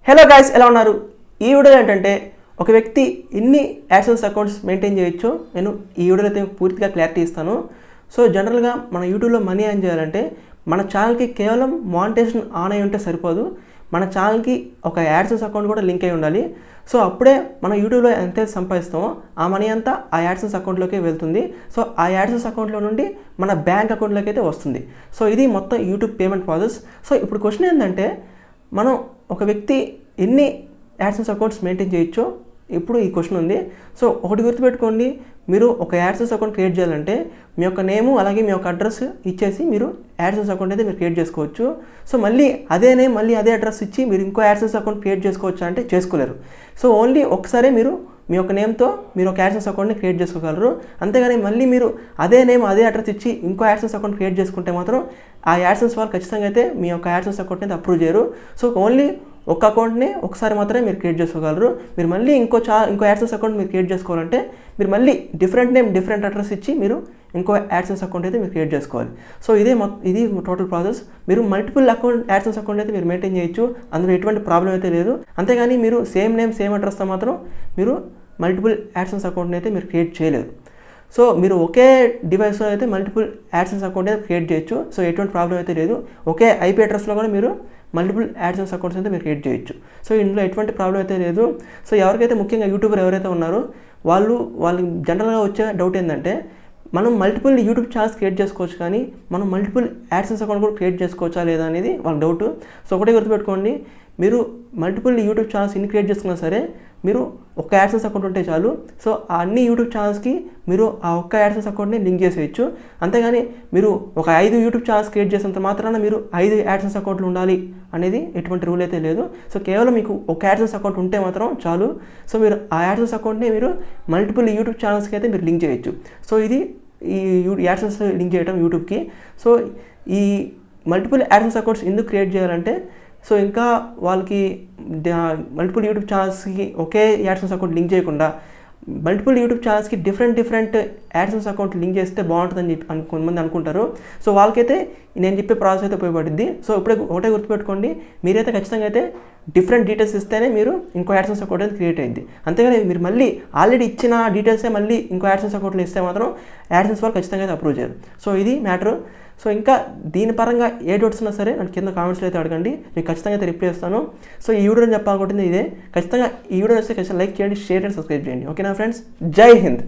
Hello guys, ఎలా ఉన్నారు? ఈ వీడియోలో ఏంటంటే ఒక వ్యక్తి ఎన్ని యాడ్సెన్స్ అకౌంట్స్ మెయింటైన్ చేయొచ్చో నేను ఈ వీడియోలో అయితే పూర్తిగా క్లారిటీ ఇస్తాను. సో జనరల్గా మన యూట్యూబ్లో మనీ ఎర్న్ చేయాలంటే మన ఛానల్కి కేవలం మానిటైజేషన్ ఆన్ అయి ఉంటే సరిపోదు, మన ఛానల్కి ఒక యాడ్సెన్స్ అకౌంట్ కూడా లింక్ అయి ఉండాలి. సో అప్పుడే మన యూట్యూబ్లో ఎంత సంపాదిస్తామో ఆ మనీ అంతా ఆ యాడ్సెన్స్ అకౌంట్లోకి వెళ్తుంది. సో ఆ యాడ్సెన్స్ అకౌంట్లో నుండి మన బ్యాంక్ అకౌంట్లోకి అయితే వస్తుంది. సో ఇది మొత్తం యూట్యూబ్ పేమెంట్ ప్రాసెస్. సో ఇప్పుడు క్వశ్చన్ ఏంటంటే, మనం ఒక వ్యక్తి ఎన్ని యాడ్సెన్స్ అకౌంట్స్ మెయింటైన్ చేయొచ్చో ఇప్పుడు ఈ క్వశ్చన్ ఉంది. సో ఒకటి గుర్తుపెట్టుకోండి, మీరు ఒక యాడ్సెన్స్ అకౌంట్ క్రియేట్ చేయాలంటే మీ యొక్క నేము అలాగే మీ యొక్క అడ్రస్ ఇచ్చేసి మీరు యాడ్సెన్స్ అకౌంట్ అయితే మీరు క్రియేట్ చేసుకోవచ్చు. సో మళ్ళీ అదే నేమ్ మళ్ళీ అదే అడ్రస్ ఇచ్చి మీరు ఇంకో యాడ్సెన్స్ అకౌంట్ క్రియేట్ చేసుకోవచ్చు అంటే చేసుకోలేరు. సో ఓన్లీ ఒకసారి మీరు మీ యొక్క నేమ్తో మీరు ఒక యాడ్సెన్స్ అకౌంట్ని క్రియేట్ చేసుకోగలరు. అంతేగాని మళ్ళీ మీరు అదే నేమ్ అదే అడ్రస్ ఇచ్చి ఇంకో యాడ్సెన్స్ అకౌంట్ క్రియేట్ చేసుకుంటే మాత్రం ఆ యాడ్సెన్స్ వాళ్ళు ఖచ్చితంగా అయితే మీ యొక్క యాడ్సెన్స్ అకౌంట్ని అయితే అప్రూవ్ చేయరు. సో ఓన్లీ ఒక అకౌంట్ని ఒకసారి మాత్రమే మీరు క్రియేట్ చేసుకోగలరు. మీరు మళ్ళీ ఇంకో యాడ్సెన్స్ అకౌంట్ మీరు క్రియేట్ చేసుకోవాలంటే మీరు మళ్ళీ డిఫరెంట్ నేమ్ డిఫరెంట్ అడ్రస్ ఇచ్చి మీరు ఇంకో యాడ్సెన్స్ అకౌంట్ అయితే మీరు క్రియేట్ చేసుకోవాలి. సో ఇది టోటల్ ప్రాసెస్. మీరు మల్టిపుల్ యాడ్సెన్స్ అకౌంట్ అయితే మీరు మెయింటైన్ చేయొచ్చు, అందులో ఎటువంటి ప్రాబ్లం అయితే లేదు. అంతేగాని మీరు సేమ్ నేమ్ సేమ్ అడ్రస్తో మాత్రం మీరు మల్టిపుల్ యాడ్సెన్స్ అకౌంట్ని అయితే మీరు క్రియేట్ చేయలేరు. సో మీరు ఒకే డివైస్లో అయితే మల్టిపుల్ యాడ్సెన్స్ అకౌంట్ అయితే క్రియేట్ చేయొచ్చు. సో ఎటువంటి ప్రాబ్లం అయితే లేదు. ఒకే ఐపీ అడ్రస్లో కూడా మీరు మల్టిపుల్ యాడ్సెన్స్ అకౌంట్స్ అయితే మీరు క్రియేట్ చేయొచ్చు. సో ఇందులో ఎటువంటి ప్రాబ్లం అయితే లేదు. సో ఎవరికైతే ముఖ్యంగా యూట్యూబర్ ఎవరైతే ఉన్నారో వాళ్ళకి జనరల్గా వచ్చే డౌట్ ఏంటంటే, మనం మల్టిపుల్ యూట్యూబ్ ఛానల్స్ క్రియేట్ చేసుకోవచ్చు కానీ మనం మల్టిపుల్ యాడ్సెన్స్ అకౌంట్ కూడా క్రియేట్ చేసుకోవచ్చా లేదా అనేది వాళ్ళ డౌట్. సో ఒకటే గుర్తుపెట్టుకోండి, మీరు మల్టిపుల్ యూట్యూబ్ ఛానల్స్ ఎన్ని క్రియేట్ చేసుకున్నా సరే మీరు ఒక యాడ్సెన్స్ అకౌంట్ ఉంటే చాలు. సో ఆ అన్ని యూట్యూబ్ ఛానల్స్కి మీరు ఆ ఒక్క యాడ్సెన్స్ అకౌంట్ని లింక్ చేసేయచ్చు. అంతేగాని మీరు ఒక 5 యూట్యూబ్ ఛానల్స్ క్రియేట్ చేసినంత మాత్రాన మీరు 5 యాడ్సెన్స్ అకౌంట్లు ఉండాలి అనేది ఎటువంటి రూల్ అయితే లేదు. సో కేవలం మీకు ఒక యాడ్సెన్స్ అకౌంట్ ఉంటే మాత్రం చాలు. సో మీరు ఆ యాడ్సెన్స్ అకౌంట్ని మీరు మల్టిపుల్ యూట్యూబ్ ఛానల్స్కి అయితే మీరు లింక్ చేయొచ్చు. సో ఇది ఈ యాడ్సెన్స్ లింక్ చేయడం యూట్యూబ్కి. సో ఈ మల్టిపుల్ యాడ్సెన్స్ అకౌంట్స్ ఎందుకు క్రియేట్ చేయాలంటే, సో ఇంకా వాళ్ళకి మల్టిపుల్ యూట్యూబ్ ఛానల్స్కి ఒకే యాడ్సెన్స్ అకౌంట్ లింక్ చేయకుండా మల్టిపుల్ యూట్యూబ్ ఛానల్స్కి డిఫరెంట్ యాడ్సెన్స్ అకౌంట్ లింక్ చేస్తే బాగుంటుందని చెప్పి కొంతమంది అనుకుంటారు. సో వాళ్ళకైతే నేను చెప్పే ప్రాసెస్ అయితే ఉపయోగపడుద్ది. సో ఇప్పుడే ఒకటే గుర్తుపెట్టుకోండి, మీరైతే ఖచ్చితంగా అయితే డిఫరెంట్ డీటెయిల్స్ ఇస్తేనే మీరు ఇంకో యాడ్సెన్స్ అకౌంట్ అయితే క్రియేట్ అయింది. అంతేగాని మీరు మళ్ళీ ఆల్రెడీ ఇచ్చిన డీటెయిల్సే మళ్ళీ ఇంకో యాడ్సెన్స్ అకౌంట్లో ఇస్తే మాత్రం యాడ్సెన్స్ వాళ్ళు ఖచ్చితంగా అయితే అప్రూవ్ చేయరు. సో ఇది మ్యాటర్. సో ఇంకా దీని పరంగా ఏ డౌట్స్ ఉన్నా సరే నాకు కింద కామెంట్స్లో అయితే అడగండి, నేను ఖచ్చితంగా అయితే రిప్లై ఇస్తాను. సో ఈ వీడియోని చెప్పాలనుకుంటుంది ఇదే. ఖచ్చితంగా ఈ వీడియో వస్తే ఖచ్చితంగా లైక్ చేయండి, షేర్ అండ్ సబ్స్క్రైబ్ చేయండి. ఓకేనా ఫ్రెండ్స్? జై హింద్.